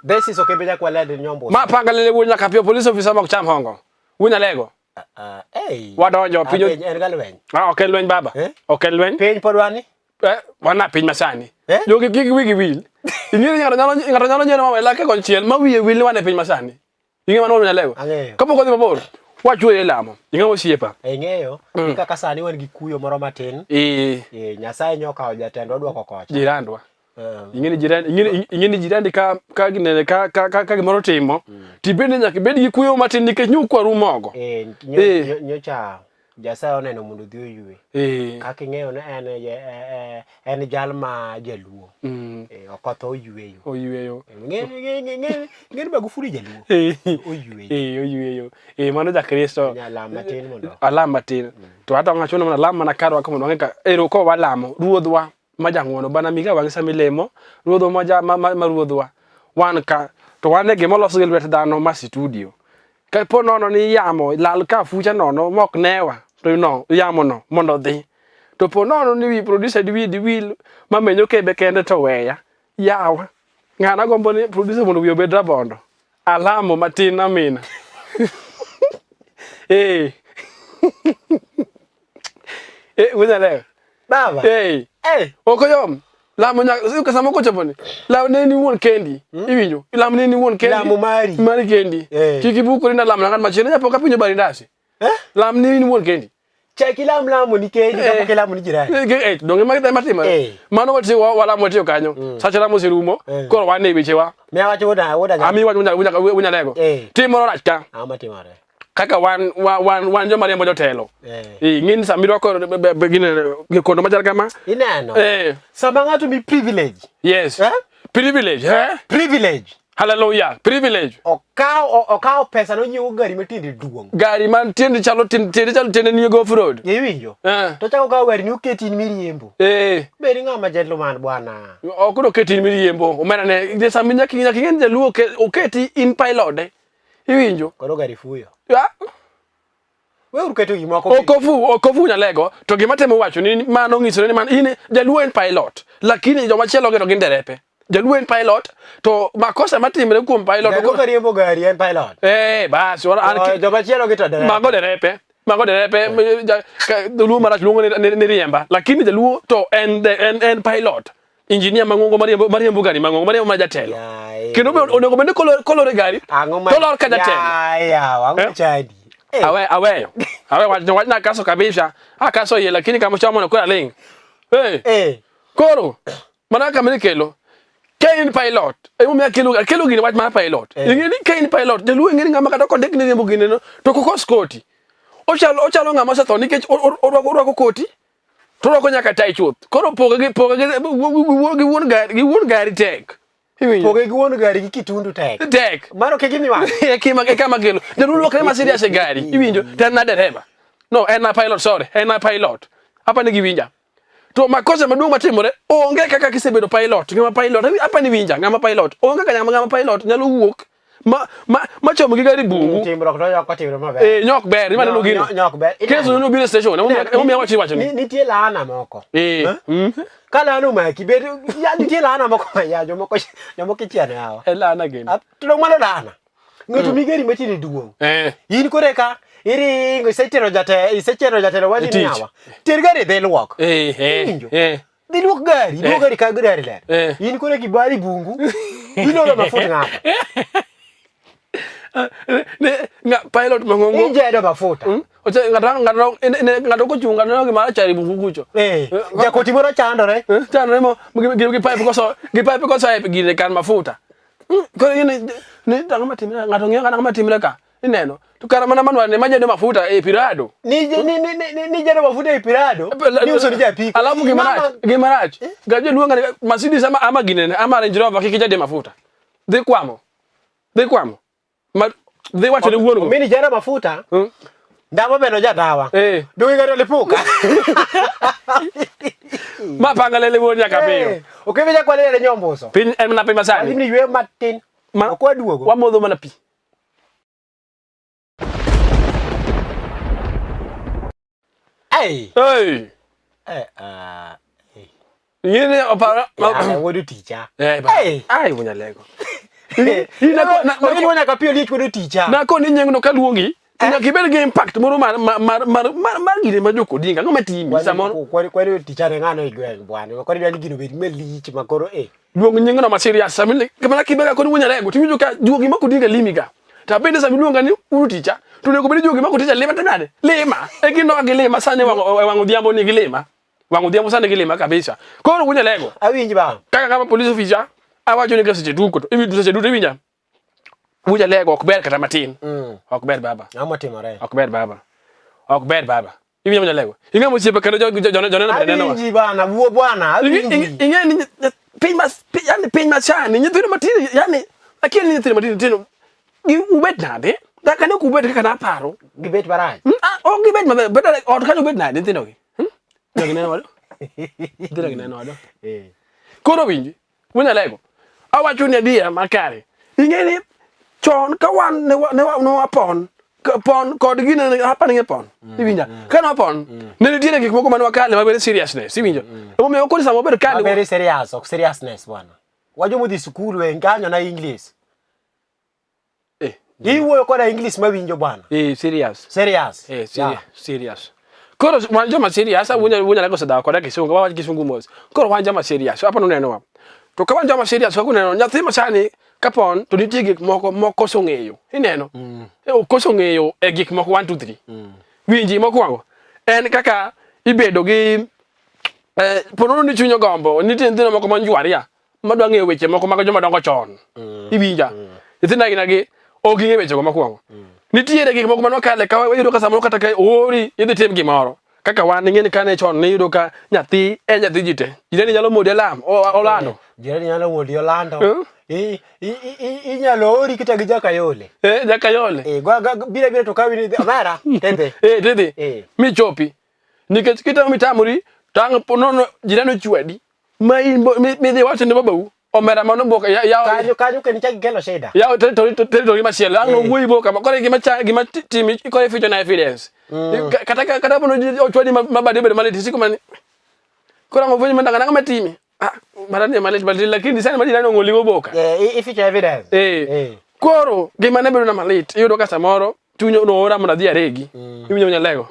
This is okay beja kwa lede nyombo. Ma pangalele wunya kapio police officer ma kucham hongo. Wunya lego. Hey. Wadonjo pinyo. En galwen. Ah okay lwen baba. Okay lwen. Piny podwani. Wana piny masani. Yo gi wigi wil. Ingiri ngaro nyalo nyeno ma lake konchiel ma wiye wil wane piny masani. Ingi mano wunya lego. Kapo kodhi mabor. Wachuo lamo. Inga osiepa. Ng'eyo. Kaka sani wan gi kuyo moro matin. Nyasaye nyoka jatendo odwoko kocha. Jirandwa. Ingini jirandi ka ginene ka gimoro timo. Tibende nyaka bed gi kuyo matin nikech nyukwa rumogo. Nyocha Nyasaye oneno mondo dhi oywe. Kaka ing'eyo ne en jal ma jaluo. Okotho oyweyo. Oyweyo. Ng'eni Magufuli jaluo. Oyweyo. Oyweyo. Mano ja Kristo. Alam matin mondo. Alam matin. To hata ngachono mana alam mana karwa kama ng'eka ero ko walamo ruodhwa majang'wono bana miga wang' samilemo ruodho ma ruodhwa wan ka to wan e gima loso gi lwet dhano ma studio ka po nono ni yamo lal ka fucha nono mok newa to no yamo no mondo dhi to po nono ni wi producer di wil ma menyo kebe kende to weya yawa ng'ana gombo ni producer mondo wi obed rabondo alamo matin amina wunya leo baba okoyom lamo nya ukasama ko chaponi la neni won kendi iwinjo lam neni won kendi lamo mari kendi kikibuko rinda lam ngat machine nya poka pinyo barindasi lam neni won kendi cheki lamo ni kendi ka poke lamo ni jirani donge matima mano wati wala moti kanyo sacha lamo sirumo ko wane bichewa me wacho woda ami wunya lego timoro rachka amatimare kaka wan joma riembo jotelo ng'in samiro ko gine kono machal kama ineno sama ng'ato mi privilege yes privilege privilege hallelujah privilege okaw pesa no nyiewo gari matinde duong gari man tiende chalo tiende ni go road winjo to chako kaw gari ni uketi ni miriembo beri ng'ama gentleman bwana okudo keti ni miriembo omena ne saminya king'en jaluo oketi in pilot iwinjo koro gari fuyo we urketo gimoko okofu nyalego to gima temo wacho ni mano ng'isore ni man in jaluo en pilot lakini joma chielo gero gin derepe jaluo en pilot to makosa matimre kuom pilot ko riembo gari en pilot bas joma chielo gito derepe mago derepe jaluo marach luongo ni riemba lakini jaluo to en pilot engineer mangongo mariembo gari mangongo mariembo majatelo kendo onego bende kolore gari to lor ka jatelo wango chadi aweyo wachna kaso kabisa akaso ye lakini kama chamo na kwa ling koro mana kama kelo kain pilot mumia kelo gini wach mar pilot ingeni kain pilot jaluo ingeni ngama kata kondek ni riembo gine no to koko skoti ochalo ngama setho nikech orwako koti to rwako nyaka tai chuth koro poge gi wuon gari tek poge gi wuon gari gi kitundu tek maro ke gini wa kama kelo jaluo lokre ma serious e gari iwinjo tan na dereba no en na pilot sorry en na pilot hapa ni giwinja to makosa maduong' matimore onge kaka kisebedo pilot ngama pilot hapa ni winja ngama pilot onge kaka ngama pilot nyalo wuok ma chomo gi gari bungu timro ko yok timro maber nyok ber imane no gino nyok ber keso no biro station mo wacho ni nitie laana moko kala no maki bet ya nitie laana moko ya jomoko chiane hawa laana gini to mano laana ng'ato migeri matini duong in koreka iringo isetero jatelo wadi ni hawa ter gari dhe luok dhi luok gari ka gari ler in koreka ibari bungu ilolo mafuta ng'ato pilot mangongo injedo mafuta ngato ko chunga no gimara chari bukucho jakoti moro chandore mo gi pipe ko sa gine kan mafuta ko ni tango matimira ngato ng'eyo kana matimira ka ineno to kara mana manwa ne majedo mafuta pirado ni jedo mafuta pirado ni uso ni japiko alafu gimarach gaje luonga Mercedes ama gine ama Range Rover kikijade mafuta dhi kwamo they wacho ni wuono mimi jana mafuta ndamo beno jadawa dungi gari lipuka mapanga le wuono nyaka piyo okivija kwa lele nyomboso pin en na pima sani ni ywe matin kwa duogo wa modho mana pi yene opara wodu ticha ai bunya lego ina ko na ko nya ka pio lich ko ticha na ko ni nyeng no kaluongi nya kibel ge impact moro mar gire ma joko dinga ngoma timi samon ko ticha ne ngano igwen bwana ko ni gino bet melich makoro luong nyeng no ma serious samile kamala kibega ko wunya lego timi joka juogi ma ko dinga limiga ta bende sami luonga ni uruticha to ne ko bende juogi ma ko ticha lema tanade lema e gino agi lema sane wango diambo ni gilema wango diambo sane gilema kabisa ko wunya lego awinji ba kaka kama police officer awacho ni kase duko to ibi duse duto winja wuja lego ok ber kata matin ok ber baba amatimare ok ber baba ibi wuja lego inga mo sipe kana jona na neno awinji bana buo bwana awinji inga ni pin mas chani nyithino matin yani akili ni nyithino matin tino ubet nade da kana ku bet kana paro gibet baraj o gibet ma better od kana ubet nade nyithino gi neno wado dira neno wado kono winji wuja lego awacho ni dia makare ingeni chon ka wan ne wapon pon kod gine hapa ni pon iwinja kana pon ne dire gik moko manwa kale mabere seriousness iwinja o me okoni samo ber kale mabere serious ok seriousness bwana wajo mudi school we nganyo na english iwo ko na english mawinjo bwana serious serious koro wanja ma serious wunya lako sada ko da kisungu wa kisungu mos koro wanja ma serious hapa no neno wa to ka wanja ma serious ko neno nyathi masani kapon to nitie gik moko songeyo ineno o kosongeyo e gik moko 1 2 3 winji mokwongo en kaka ibedo gi ponono ni chunyo gombo nitie ndino moko manjwaria madwa ngeyo weche moko mag joma dongo chon iwinja itinda ginagi ogi weche go mokwongo nitie gik moko manwa kale ka yudo ka samoro kata ka ori idhi tim gimoro kaka wan ngeni kane chon ne yudo ka nyathi jite jirani nyalo modi alam olando jirani nyalo modi olando inyalo ori kita gi jakayole jakayole bire to kawini mara tende tende mi chopi nikech kita mitamuri tang ponono jirani chwedi ma mi dhi wacho ne babau omera mano boka ya kanyo ken chagi kelo shida ya territory machel ang'o wuoyi boka kore gima timi kore ficho na evidence kata pono ochwadi mabade bedo maleti siku mani kora mavunyi mandanga nanga matimi marane maleti balti lakini sana madira no ngoligo boka ificho evidence koro gima ne bedo na maleti yudo ka samoro tunyo no ora mna dhia regi iwinyo nyalego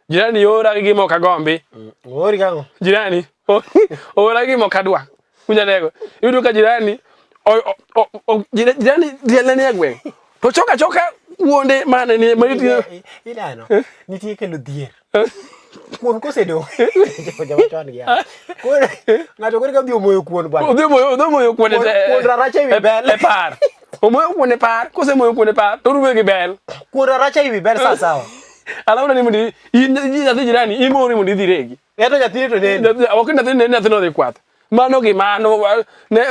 jirani ora gima okagombi ori gango jirani ora gima okadwa kunyalego yudo ka jirani jirani dielene agwe to choka wuonde mane ni maliti ilano nitie kelo dhier kuon kosedo jawachon ya kuon ngato kore ka bi omoyo kuon bwana omoyo kuon kuon raracha wi bel e par omoyo kuon e par kose moyo kuon e par to ruwe gi bel kuon raracha wi bel sawa alauna ni mundi nyathi jirani imori mundi dhiregi eto nyathi to ne ok nyathi no dhi kwath mano gi mano ne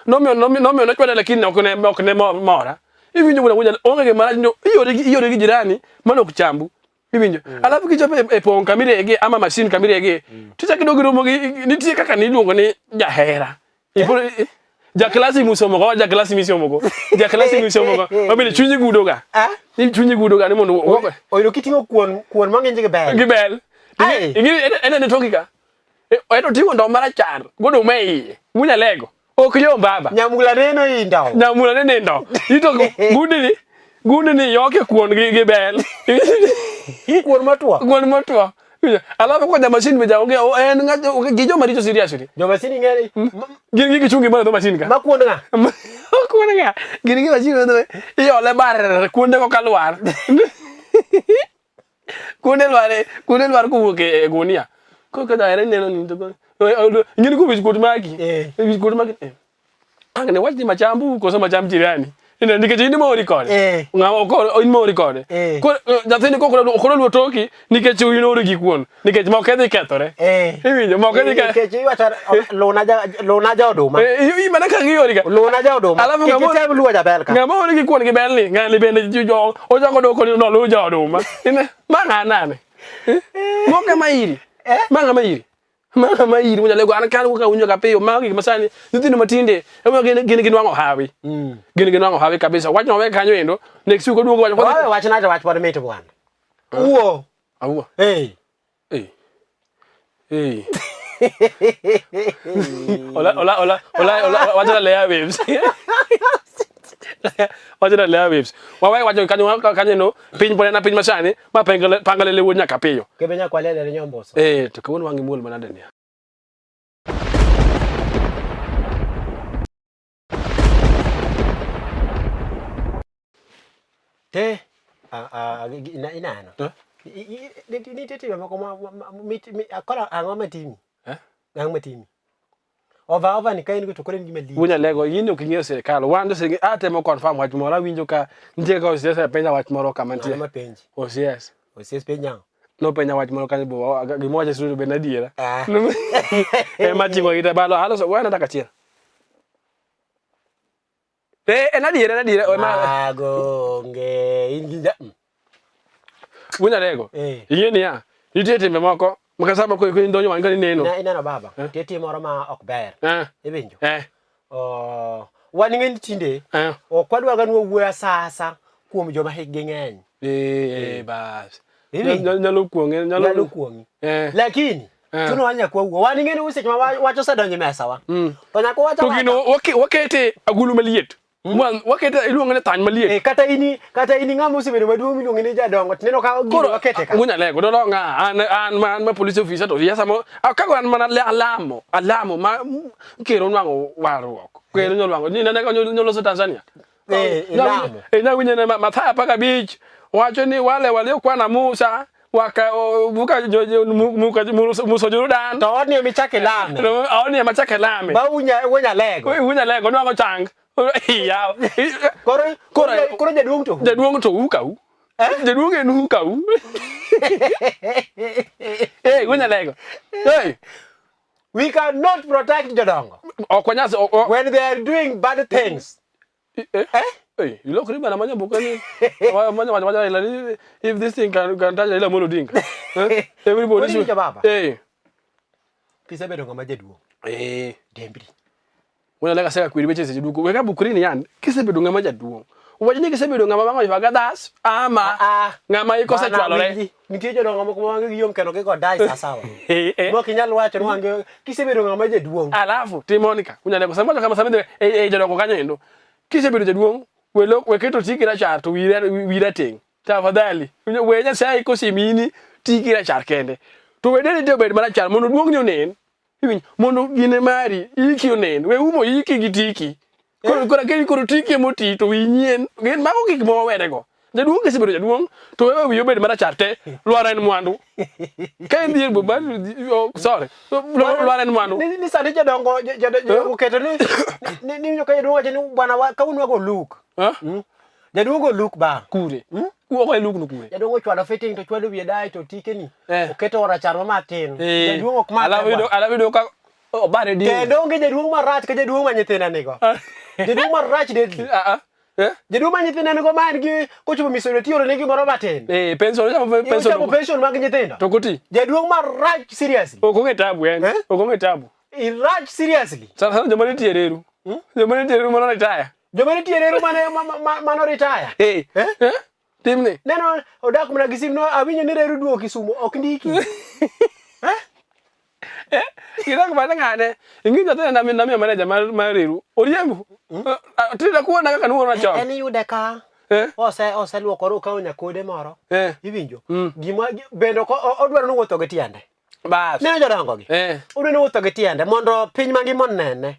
nomio no chwada lakini ok ne mora iwinjo wunya onge ge marach no iyore gi jirani mano ok chambu iwinjo alafu kichope e pong kamirege ama machine kamirege ticha kidogo romo gi nitie kaka niluongo ni jahera ja klasi musomo mabile chunyi gudoga chunyi gudoga ni mondo oyiro kitingo kuon mangenje gi bel ene ne tokika eto tingo ndo marachar godo mei munya lego ok yo baba nyamula neno indao nyamula neno ito gundi ni yoke kuon gi bel kuon matwa alafu kwa machine meja onge en ngajo gijo maricho seriously jo machine ngere gini chungi mana do machine ka makuon nga gini machine do iyo le bar kuonde ko kalwar kuonde lwar ku ke gunia ko ka daire neno ni to ngini ku biskut maki biskut maki angane wati machambu ko so macham jirani ina nikeje ni mo record ngamo ko in mo record ko jathini ko lo toki nikeje uino ri gikuon nikeje mo kedhi kethore iwinjo mo kedhi nikeje iwacho lona ja oduma i mana ka ngiyori ka lona ja oduma alafu ngamo luwa ja bel ka ngamo ri gikuon gi bel ni ngali bende jo o jango do ko no lo ja oduma ina manga nane mo kama iri manga mairi munya lego an kan ka unyo ka peyo magi masani nitino matinde emo gini wango hawi gini wango hawi kabisa wacho we kanyo endo next week oduogo wacho na wacho pod mete bwana uo Ola wacho le ya waves wacho na lea waves wawe wacho kanyo no piny pole na piny masani ma pangale le wonya kapiyo Kebe nya kwale le nyomboso. to kawon wangi muol manade ni Te inano. Ni tete mako akola ango matimi. Ango matimi. Ova ni kaini to koren gimeli. Wunya lego yini ukingio serikali wando sege ate mo confirm wach moro winjo ka nje ka osiesa penya wach moro kama ntie. Ma penji. Osies penya. No penya wach moro kan bo gimoja suru benadiera. Matingo ita balo halo so wana takachira. Enadiera o ma agonge inginja. Wunya lego. Yini ya. Nitete memoko makasaba ko ndonyo wanga ni neno. Ina baba. Tete moro ma okber. Ebenjo. Wani ngeni tinde. Okwadwa ga nuwa sasa kuom joma higge ngeny. Bas. Nyalo kuongi. Lakini tuno wanya kwa uwa wani ngeni useche ma wacho sadonje mesa wa. To nyako wacho. To gino wakete agulu maliet. Wakete iluongo ne tany maliet. Kata ini ngamo usebedo maduong miluongo ne jadongo tineno ka gino wakete ka. Munya lego do nga an ma police officer to yasa mo akago an mana alamo ma kero nwango waruok. Kero nyolwango ni nene ka nyolo so Tanzania. Lamo. Na winyene mathaya paka beach wacho ni wale kwa na Musa waka buka muso Jordan to oni michake lame. Oni machake lame. Ba wunya lego nwango chang. Iya. Koro jaduong to ukau. Jaduong en ukau. Wunya lego. We cannot protect jadongo. When they are doing bad things. You look at Manya Bukani. If this thing can touch a Molo Dink. Everybody should. Kisabedonga majeduong. Dembri. When I say we which is you go weka bukrini yan kisebedonga majaduong. Wajini kisebedonga mama ifagadas ama ngama iko sa chwalore. Nikije donga moko wangi yom keno ke go dai sasawa. Mo kinyalo wacho nwange kisebedonga majaduong. Alafu Timonica kunyane ko samalo kama samede jodongo kanyo endo. Kisebedo jaduong weketo tikira char to wira ting. Tafadhali. Wenya sai ko simini tikira char kende. To wedene de bed mana char mono duong ni onen. Mono gine mari iki onen we umo iki gitiki koro tiki moti to winyien gen mago gik mo wedego jaduong kisebedo jaduong to we wiyo bed mana charte lwara en mwandu ka ndier boba sorry lwara en mwandu ni sani jadongo keto ni yo ka jaduong ni bwana ka unwa go look jaduong go look ba kure ko look no kure jaduong chwalo fitting to chwalo wiye dai to tike ni oketo rachar matin jaduong ok ma ala video ka bare di kendo nge jaduong marach ka jaduong manyithina nigo jaduong marach deadly jaduong manyithina nigo man gi kochumo misono tioro ne gimoro matin pension mag nyithindo to kuti jaduong marach seriously okonge tabu irach seriously sasa jomani tiereru mano retire jomani tiereru mano retire timne neno odak mna gisim no awinyo ni reru duo Kisumu ok ndiki ira ko bana ngane inginja tena na mi manager mareru oriembu tira kuona kaka nuo na chao eni yude ka ose luokoro ka onya kode moro iwinjo gima bendo ko odwaro no wuotho gi tiende bas neno jodongo gi odwaro no wuotho gi tiende mondo piny mangima onene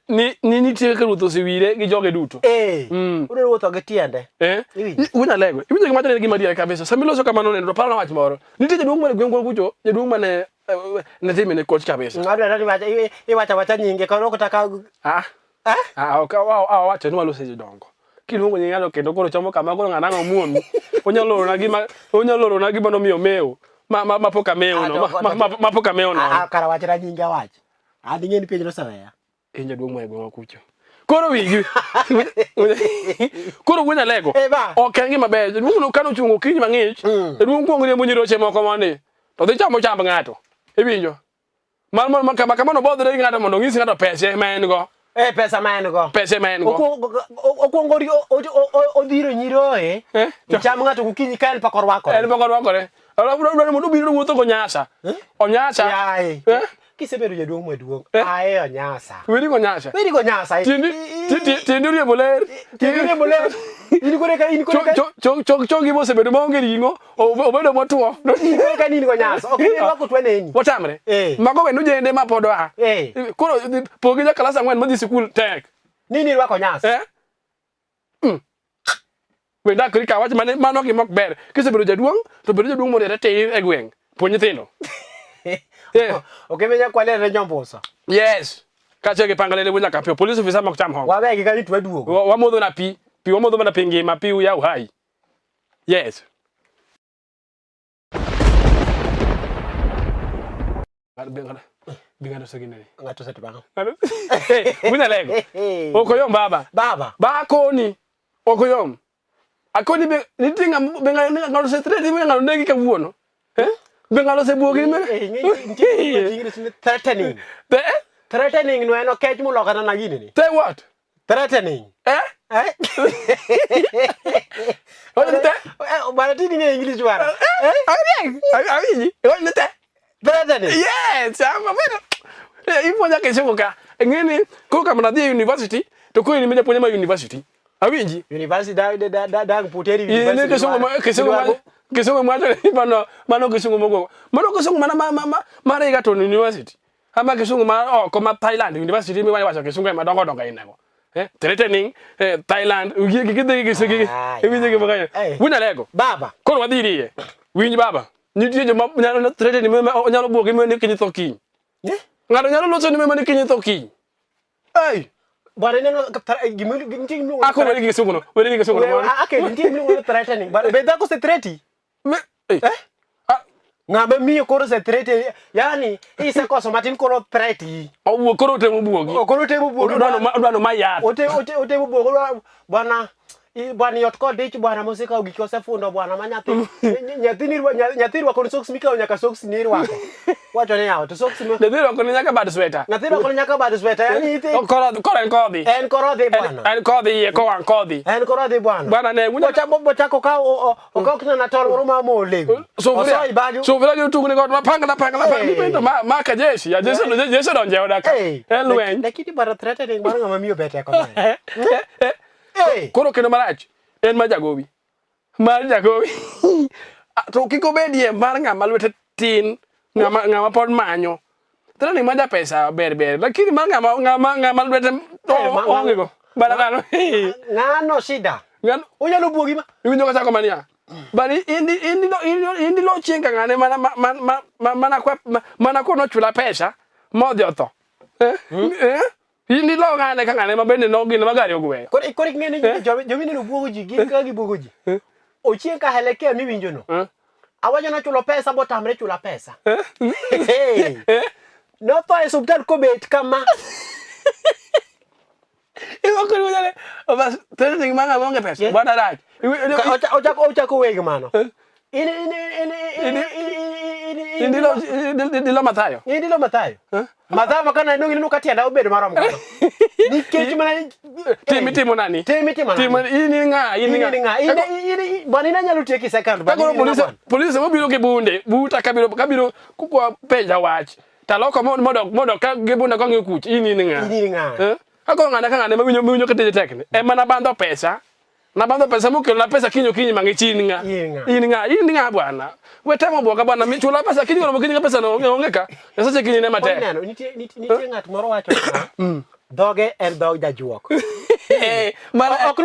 ni tiye ka ruto siwire gi joge duto odwaro wuotho gi tiende unya lego iwinjo gi matane gi madia kabisa samiloso kama no ndo pala wach moro nitie jaduong mane gwengwa kucho jaduong mane na thime ne coach kabisa ngado ndani wacha nyinge koro kutaka wacha no malo seje dongo kilungo nyingalo kendo koro chomo kama koro ngana ngomuomi onyaloro na gima no miyo meo mapoka meo no mapoka meo no kara wacha nyinge wacha adinge ni penjo saweya jaduong mane gwengwa kucho koro wigi koro wunya lego ok ngima be jaduong no kano chungo kinyi mangich jaduong kuongo ne munyiroche moko mane to dhi chamo chamb ngato ibinjo man kama no bodre ngato mondo ngisi ngato pesa men go pesa men go okuongori odhiro nyiroe cham ngato kukinyi kan pakorwako ala bro mondo biro wuotho go nyasa onyasa kisebedo jaduong' maduong' ae nyasa weri go nyasa tindi riemboler in kore ka chong gibo sebedo maonge ringo obedo motwo kore ka in go nyasa ok ni wako tweneni watamre mago wenu jende ma podo koro pogi ja klasa ngwen modhi sikul tek nini wako nyasa wenda kri ka wach mano gi mok ber kisebedo jaduong' to bedo jaduong' modere te e gweng puonj nyithindo okay menya kwale re nyombosa yes kache ke pangale le bunya ka pio police officer mak cham ho wabe gi kali twaduogo wa modho na pi wa modho mana pingi ma pi ya uhai yes bingana sagine ngato setibanga bunya lego okoyom baba ba koni okoyom akoni be nitinga benga ngalo setreti benga ndegi ka buono bengalo se buogi me threatening no eno kech muloka na gini ni say what threatening bana tini nge English wara threatening yes ama bena ipo nya kesho ka ngene ko kama na university to ko ni meja ponya ma university awinji university da puteri university kesongo mwato mano kesongo mogo mano kesongo mana iga to university ama kesongo ma ko ma Thailand university mi wacha kesongo ma dongo inego threatening Thailand gigide gisigi ebije ke bakaya bunya lego baba ko wadiri winji baba ni tije ma nyalo threatening me nyalo bogi me ni kinyi toki ngado nyalo loso ni me ni kinyi toki bwana neno gimulu ako wali kesongo no ake gimulu threatening but da ko se threati ng'ambe miyo koro se threati yani isa koso matin koro threati owo koro temo buogi dwano mayat ote buogo bwana bwana yot ko dich bwana musika ogik osefundo bwana ma nyathirwa kon socks mikawo nyaka socks ni rwako wacho ne yawo to socks nyathirwa kon nyaka bad sweater yani en korodhi bwana en kodhi ye ko an kodhi en korodhi bwana ne wunya chambo chako ka okokna na tol moro ma molego so vile yo tugune god pangala ni bendo ma ka jeshi ya jeshi donje odaka en lwen lakini bara threatening bwana ngama miyo bete ko koro kendo marach en ma jagowi to kiko bedie mar ng'ama lwete tin ng'ama pod manyo tani ma ja pesa ber lakini mar ng'ama lwete ongego bana ngano shida onyalo buogi ma iwinjo ka chako mania bani indi lo chenga ngane mana ko no chula pesa modhi otho indi lo ngane ka ngane mabende no gino magari ogweyo kore ngene jomine no buogo ji gin ka gibuogo ji ochien ka heleke mi winjo no awajo na chulo pesa botamre chula pesa no to e subtal ko bet kama iwo ko wale obas tene manga monge pesa bwana raj ochako wegi mano Indilo Mathayo. Indilo Mathayo. Mathayo makana nongi nuka tienda obedo marom kana. Nikech mana timo nani? Timo ini nga. Bwana ina nyalo tieki second bwana. Police mobiro ke bunde, buta kabiro kukwa peja wach. Taloko modo ka gebunda ko ngikuch ini nga. Ako ngana mawinyo kete tekne. Mana bando pesa. Na bando pesa mukelo na pesa kinyo mangichini nga. Ini nga bwana. Wetemo boka bwana michula pesa kinyo no kinyo pesa no ongeka. Yasache kinyo ne mate. Neno nitie ngat moro wacho doge en dog jajuok. Ok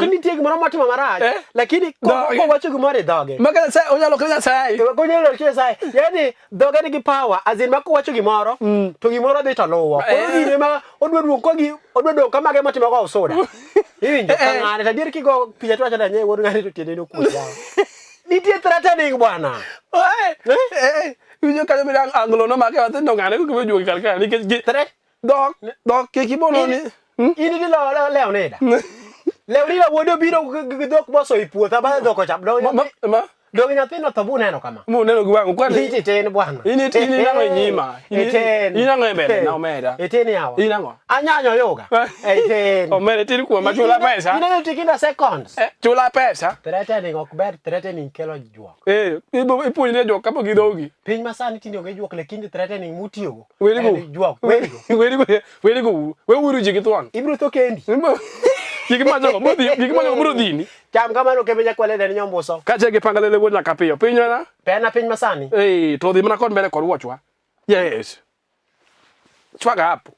nitie gimoro matimo marach. Lakini ko wacho gimoro doge. Maka sai onyalo kanya sai. Onyalo kanya sai. Yani doge nigi power azin mako wacho gimoro to gimoro dhi to luwo. Ongine ma odwa kogi odwa kamage matimo go soda. Iwinjo ngane tadier kigo picha twacho na nyewe wodu ngane to tiende no kuja. Nitie threatening bwana. Winjo ka mi anglo no make watendo ngane ko bejo kalka nikech threat dok ke kibono ni ini di lo leoneda leonida wodo biro dok boso ipuotha ba dok ochap Dogi nyathino to bu neno kama. Mu neno gwangu kwani. Iti ten bwana. Ini nango nyima. Iten. Ini nango mbele na omeda. Iten yawa. Ini nango. Anyanyo yoga. Iten. Omeda tiri kwa machula pesa. Ina tikinda seconds. Chula pesa. Threatening ok ber, threatening kelo juok. Ipo ni juok kapo gidogi. Piny masani tinde onge juok lakini threatening mutiyogo. Weri go. Juok. Weri go. We uru jigi tuan. Ibro to kendi. Gigi majo bro dini. Cham kamano kemenya kwale den nyombuso. Kache gi pangalele wona kapiyo. Pinyo na. Pena piny masani. To dhi mana kod mbele kod wuochwa. Yes. Chwaga hapo.